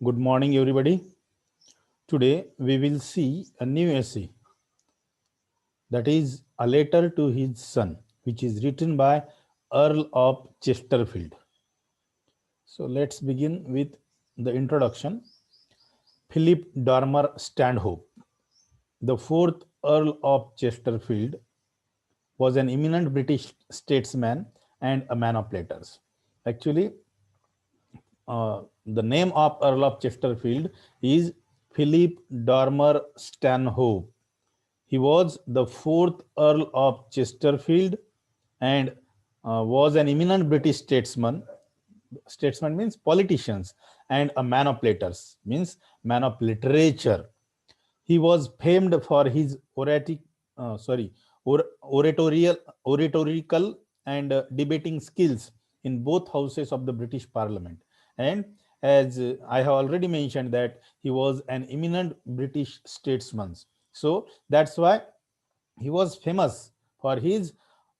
Good morning, everybody. Today we will see a new essay, that is a letter to his son, which is written by Earl of Chesterfield. So let's begin with the introduction. Philip Dormer Stanhope, the fourth Earl of Chesterfield, was an eminent British statesman and a man of letters. Actually, the name of Earl of Chesterfield is Philip Dormer Stanhope. He was the fourth Earl of Chesterfield and was an eminent British statesman. Statesman means politicians, and a man of letters means man of literature. He was famed for his oratorical and debating skills in both houses of the British Parliament. And as I have already mentioned that he was an eminent British statesman. So that's why he was famous for his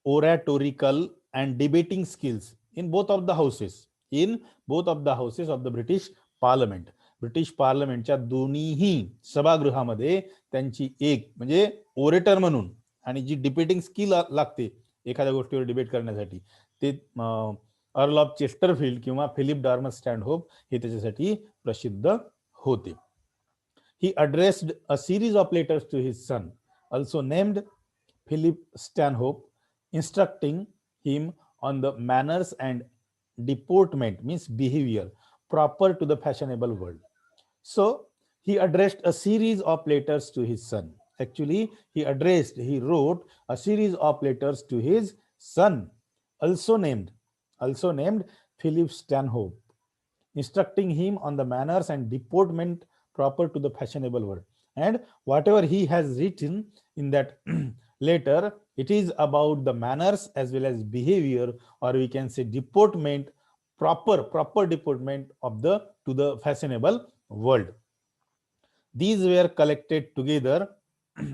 oratorical and debating skills in both of the houses of the British Parliament. British पार्लमेंटच्या दोन्हीही सभागृहामध्ये त्यांची एक म्हणजे orator म्हणून आणि जी debating skill लागते एखाद्या गोष्टीवर डिबेट करण्यासाठी ते अर्ल ऑफ चेस्टरफील्ड किंवा फिलिप डॉर्मर स्टँडहोप हे त्याच्यासाठी प्रसिद्ध होते. He addressed a series of letters to his son, also named Philip Stanhope, instructing him on the manners and deportment, means behavior, proper to the fashionable world. So he addressed a series of letters to his son. Actually, he wrote a series of letters to his son, also named Philip Stanhope, instructing him on the manners and deportment proper to the fashionable world. And whatever he has written in that letter, it is about the manners as well as behavior, or we can say deportment, proper deportment of the to the fashionable world. These were collected together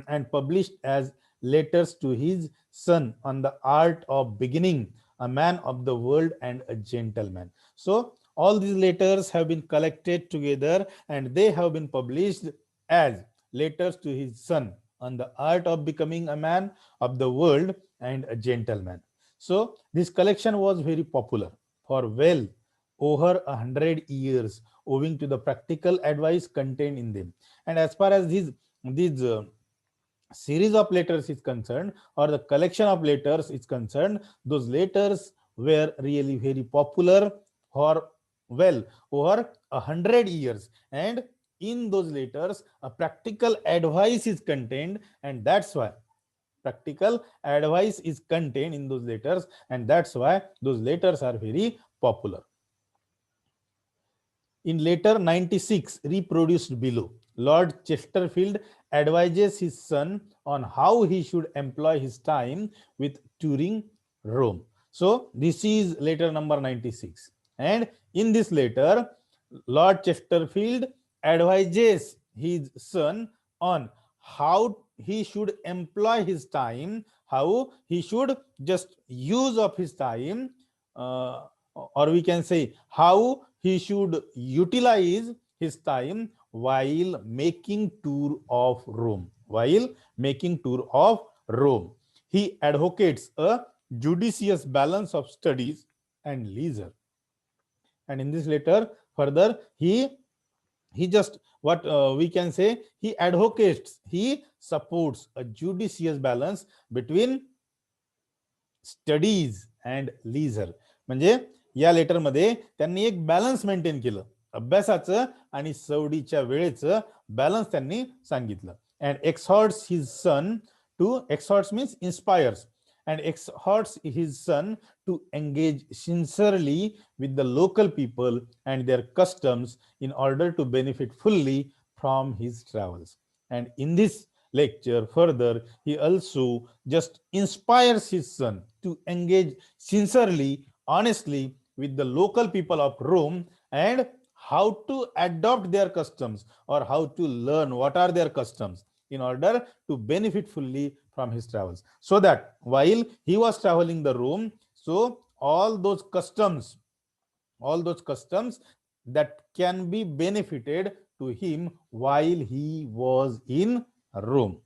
and published as letters to his son on the art of beginning, a man of the world and a gentleman. So all these letters have been collected together and they have been published as letters to his son on the art of becoming a man of the world and a gentleman. So this collection was very popular for well over 100 years, owing to the practical advice contained in them. And as far as these series of letters is concerned, or the collection of letters is concerned, those letters were really very popular for well over 100 years, and in those letters a practical advice is contained, and that's why practical advice is contained in those letters, and that's why those letters are very popular. In letter 96 reproduced below, Lord Chesterfield advises his son on how he should employ his time with touring Rome. So this is letter number 96, and in this letter Lord Chesterfield advises his son on how he should employ his time, how he should just use of his time, or we can say how he should utilize his time while making tour of Rome. He advocates a judicious balance of studies and leisure. And in this letter, further, he just what we can say, he advocates, he supports a judicious balance between studies and leisure. म्हणजे या लेटरमध्ये त्यांनी एक balance maintain केलं, अभ्यासाचं आणि सवडीच्या वेळेचं balance त्यांनी सांगितलं. And exhorts his son to, exhorts means inspires, and exhorts his son to engage sincerely with the local people and their customs in order to benefit fully from his travels. And in this lecture further, he also just inspires his son to engage sincerely, honestly with the local people of Rome, and how to adopt their customs, or how to learn what are their customs in order to benefit fully from his travels, so that while he was traveling the Rome, so all those customs that can be benefited to him while he was in Rome.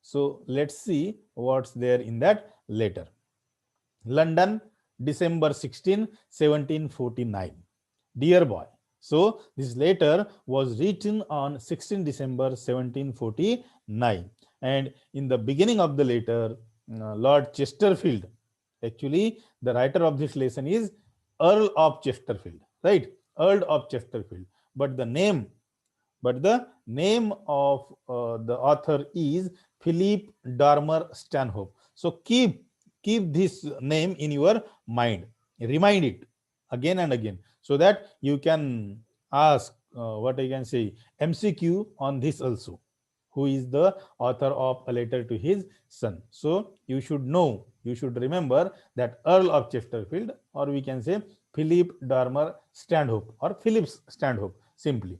So let's see what's there in that letter. London, December 16, 1749. Dear boy. So this letter was written on 16 December 1749. And in the beginning of the letter, Lord Chesterfield, actually the writer of this lesson is Earl of Chesterfield, right? Earl of Chesterfield. But the name but the name of the author is Philip Dormer Stanhope. So keep this name in your mind, remind it again and again, so that you can ask what I can say MCQ on this also. Who is the author of a letter to his son? So you should know, you should remember that Earl of Chesterfield, or we can say Philip Dormer Stanhope, or Phillips Stanhope simply,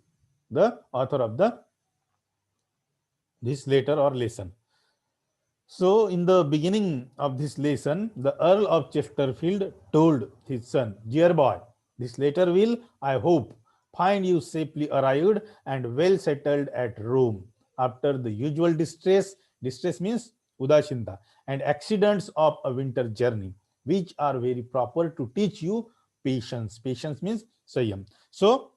the author of the this letter or lesson. So in the beginning of this lesson, the Earl of Chesterfield told his son, dear boy, this letter will, I hope, find you safely arrived and well settled at Rome after the usual distress means udashinta, and accidents of a winter journey, which are very proper to teach you patience. Patience means sayam. So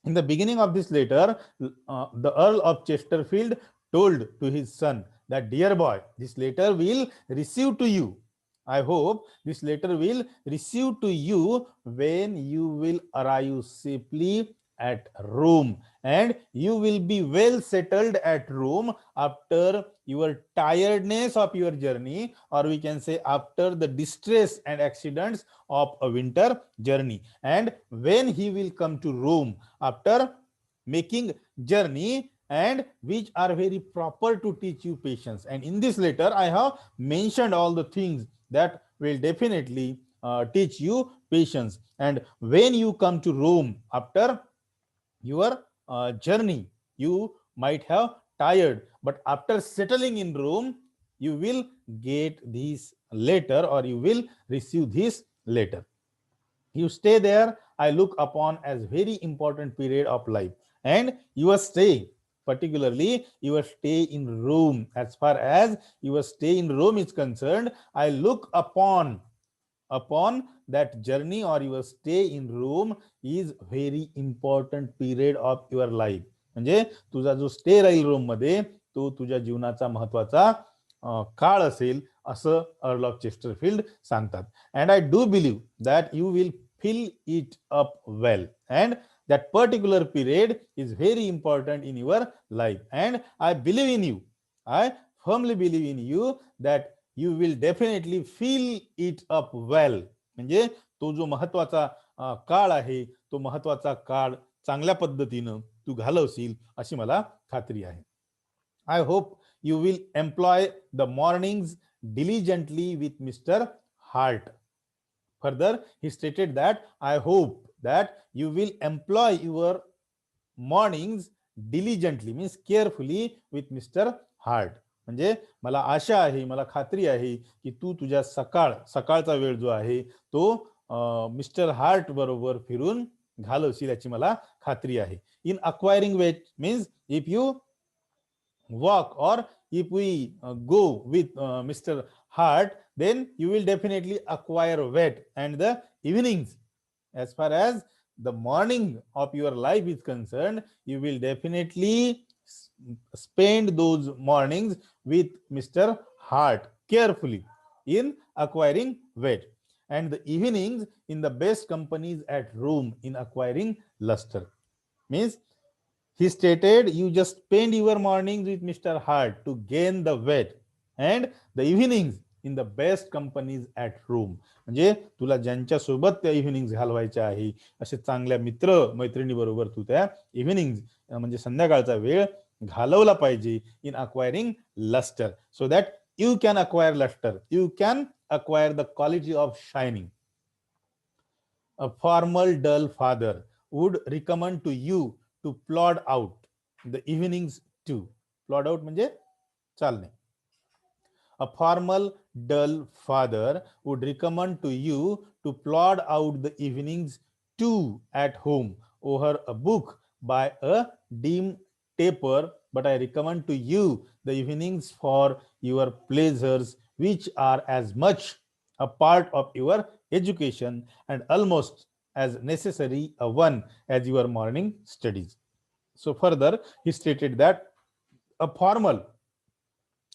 in the beginning of this letter, the Earl of Chesterfield told to his son that, dear boy, this letter will receive to you. I hope this letter will receive to you when you will arrive safely at Rome, and you will be well settled at Rome after your tiredness of your journey, or we can say after the distress and accidents of a winter journey. And when he will come to Rome after making journey, and which are very proper to teach you patience. And in this letter I have mentioned all the things that will definitely teach you patience. And when you come to Rome after your journey, you might have tired, but after settling in Rome, you will get this letter, or you will receive this letter. You stay there, I look upon as very important period of life. And your stay, particularly your stay in Rome, as far as your stay in Rome is concerned, I look upon that journey, or your stay in Rome is very important period of your life. म्हणजे तुझा जो stay राहील रोम मध्ये तो तुझ्या जीवनाचा महत्वाचा काळ असेल, असं अर्ल ऑफ चेस्टरफील्ड सांगतात. And I do believe that you will fill it up well, and that particular period is very important in your life. And I believe in you, I firmly believe in you that you will definitely fill it up well. म्हणजे तो जो महत्वाचा काळ आहे, तो महत्वाचा काळ चांगल्या पद्धतीनं तू घालवशील अशी मला खात्री आहे. I hope you will employ the mornings diligently with Mr. Hart. Further, he stated that I hope that you will employ your mornings diligently, means carefully with Mr. Hart. म्हणजे मला आशा आहे, मला खात्री आहे की तू तुझ्या सकाळचा वेळ जो आहे तो मिस्टर हार्ट बरोबर फिरून घालवशील याची मला खात्री आहे. In acquiring weight means if you walk, or if we go with Mr. Hart, then you will definitely acquire weight. And the evenings, as far as the morning of your life is concerned, you will definitely spend those mornings with Mr. Hart carefully in acquiring weight, and the evenings in the best companies at Rome in acquiring luster. Means he stated, you just spend your mornings with Mr. Hart to gain the weight, and the evenings in the best companies at Rome. म्हणजे तुला ज्यांच्या सोबत त्या इव्हिनिंग्स घालवायच्या आहे, असे चांगल्या मित्र मैत्रिणी बरोबर तू त्या इव्हिनिंग्स म्हणजे संध्याकाळचा वेळ घालवला पाहिजे in acquiring lustre, so that you can acquire lustre, you can acquire the quality of shining. A formal dull father would recommend to you to plod out the evenings too. Plod out म्हणजे चालणे. A formal dull father would recommend to you to plod out the evenings too at home over a book by a dim taper, but I recommend to you the evenings for your pleasures, which are as much a part of your education and almost as necessary a one as your morning studies. So further, he stated that a formal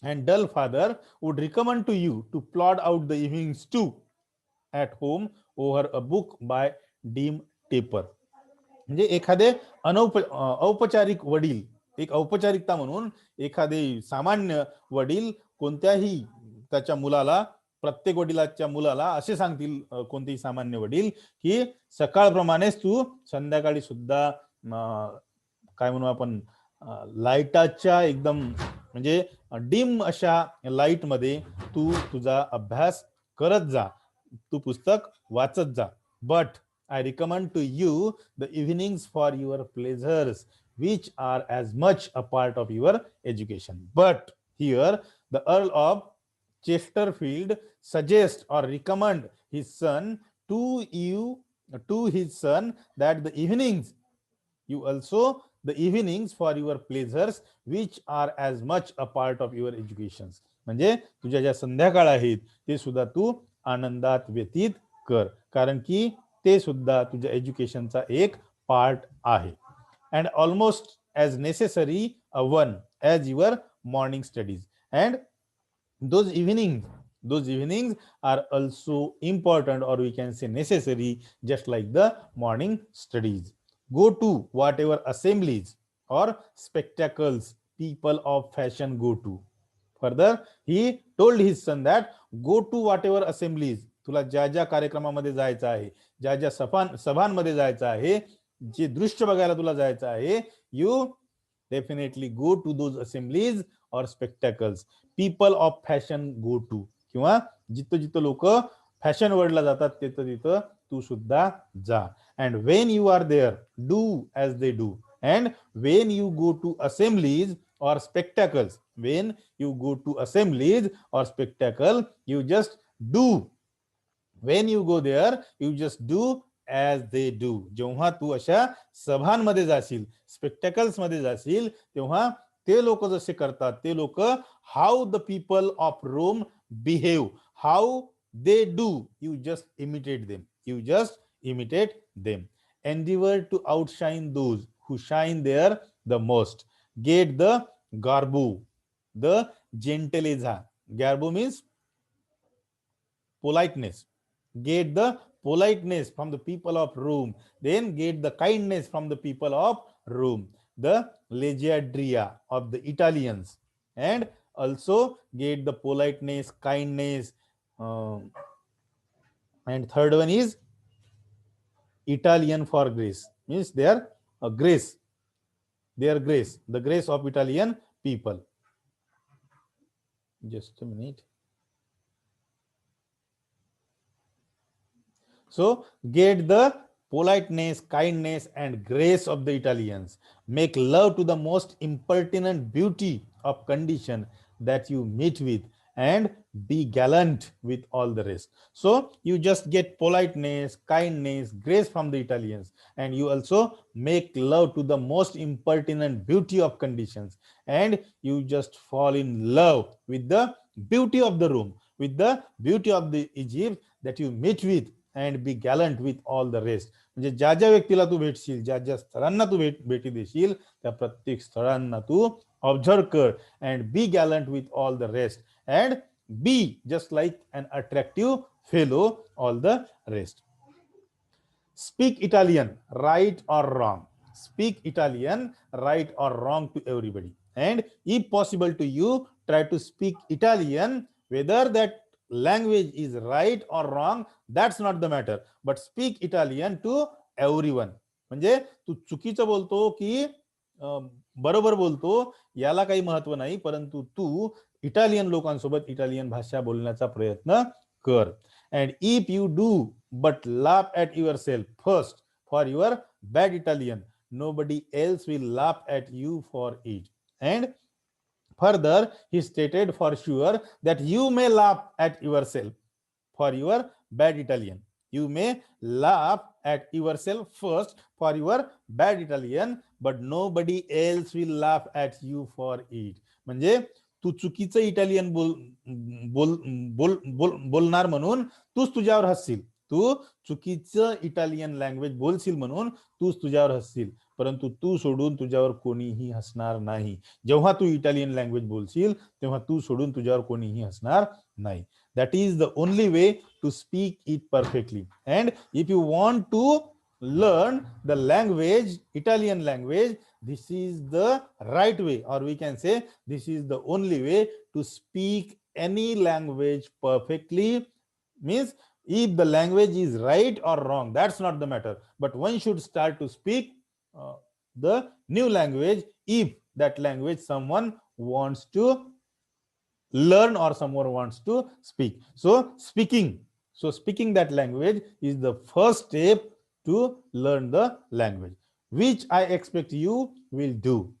and dull father would recommend to you to plod out the evenings too at home over a book by dim taper. म्हणजे एखादे औपचारिक वडील, एक औपचारिकता म्हणून एखादे सामान्य वडील कोणत्याही त्याच्या मुलाला, प्रत्येक वडिलाच्या मुलाला असे सांगतील, कोणतेही सामान्य वडील, की सकाळप्रमाणेच तू संध्याकाळी सुद्धा काय म्हणू आपण, लाईटाच्या एकदम म्हणजे डिम अशा लाईट मध्ये तू तुझा अभ्यास करत जा, तू पुस्तक वाचत जा. But I recommend to you the evenings for your pleasures, which are as much a part of your education. But here, the Earl of Chesterfield suggests or recommend his son to you, to his son, that the evenings, you also the evenings for your pleasures, which are as much a part of your education. म्हणजे तुझ्या ज्या संध्याकाळ आहेत ते सुद्धा तू आनंदात व्यतीत कर, कारण की ते सुद्धा तुझ्या एज्युकेशनचा एक पार्ट आहे. And almost as necessary a one as your morning studies. And those evenings are also important, or we can say necessary, just like the morning studies. Go to whatever assemblies or spectacles people of fashion go to. Further, he told his son that go to whatever assemblies, तुला ज्या ज्या कार्यक्रमामध्ये जायचं आहे, ज्या ज्या सभांमध्ये जायचं आहे, जे दृश्य बघायला तुला जायचं आहे, you definitely go to those assemblies और spectacles people of fashion go to. किंवा जिथं जिथं लोक फॅशन वर्ल्डला जातात तिथं तिथं तू सुद्धा जा. And when you are there do as they do. And when you go to assemblies or spectacles, when you go to assemblies or spectacle, you just do, when you go there you just do as they do. जेव्हा तू अशा सभांमध्ये जाशील, spectacles मध्ये जाशील, तेव्हा ते लोक जसे करतात ते लोक, how the people of Rome behave, how they do, you just imitate them, you just imitate them. Endeavour to outshine those who shine there the most. Get the garbo, the gentileza. Garbo means politeness. Get the politeness from the people of Rome. Then get the kindness from the people of Rome. The leggiadria of the Italians. And also get the politeness, kindness. And third one is Italian for grace. Means they are a grace. Their grace, the grace of Italian people. Just a minute. So get the politeness, kindness and grace of the Italians. Make love to the most impertinent beauty of condition that you meet with, and be gallant with all the rest. So you just get politeness, kindness, grace from the Italians, and you also make love to the most impertinent beauty of conditions, and you just fall in love with the beauty of the Rome, with the beauty of the Egypt that you meet with, and be gallant with all the rest. म्हणजे ज्या ज्या व्यक्तीला तू भेटशील, ज्या ज्या स्थळांना तू भेटी देशील, त्या प्रत्येक स्थळांना तू ऑब्झर्व कर, and be gallant with all the rest, and be just like an attractive fellow all the rest. Speak Italian, right or wrong. Speak Italian, right or wrong to everybody. And if possible to you, try to speak Italian, whether that language is right or wrong, that's not the matter, but speak Italian to everyone. म्हणजे तू चुकीचं बोलतो की बरोबर बोलतो याला काही महत्व नाही, परंतु तू इटालियन लोकांसोबत इटालियन भाषा बोलण्याचा प्रयत्न कर. And if you do but laugh at your self first for your bad Italian, nobody else will laugh at you for it. And further he stated for sure that you may laugh at yourself for your bad Italian, You may laugh at yourself first for your bad Italian, but nobody else will laugh at you for it. म्हणजे तू चुकीचं Italian बोल बोल बोल बोल बोलणार म्हणून तूच तुझ्यावर हसशील. तू चुकीचं इटालियन लँग्वेज बोलशील म्हणून तूच तुझ्यावर हसशील, परंतु तू सोडून तुझ्यावर कोणीही हसणार नाही. जेव्हा तू इटालियन लँग्वेज बोलशील तेव्हा तू सोडून तुझ्यावर कोणीही हसणार नाही. That is the only way to speak it perfectly. And if you want to learn the language, Italian language, this is the right way, or we can say this is the only way to speak any language perfectly. Means if the language is right or wrong, that's not the matter, but one should start to speak the new language if that language someone wants to learn or someone wants to speak. Speaking that language is the first step to learn the language, which I expect you will do.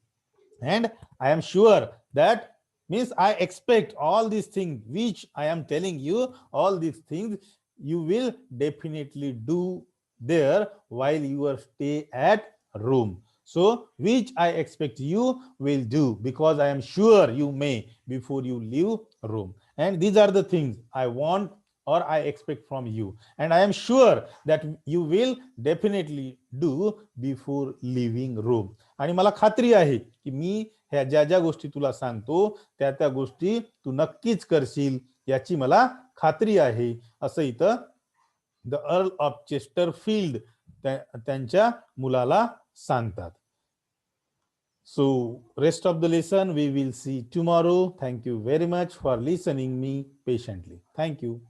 And I am sure that, means I expect all these things which I am telling you, all these things you will definitely do there while you are stay at Rome. So which I expect you will do, because I am sure you may before you leave Rome. And these are the things I want or I expect from you, and I am sure that you will definitely do before leaving Rome. आणि मला खात्री आहे की मी ह्या ज्या ज्या गोष्टी तुला सांगतो त्या त्या गोष्टी तू नक्कीच करशील, याची मला खात्री आहे, असं इथं द अर्ल ऑफ चेस्टरफील्ड त्यांच्या मुलाला सांगतात. So rest of the lesson we will see tomorrow. Thank you very much for listening me patiently. Thank you.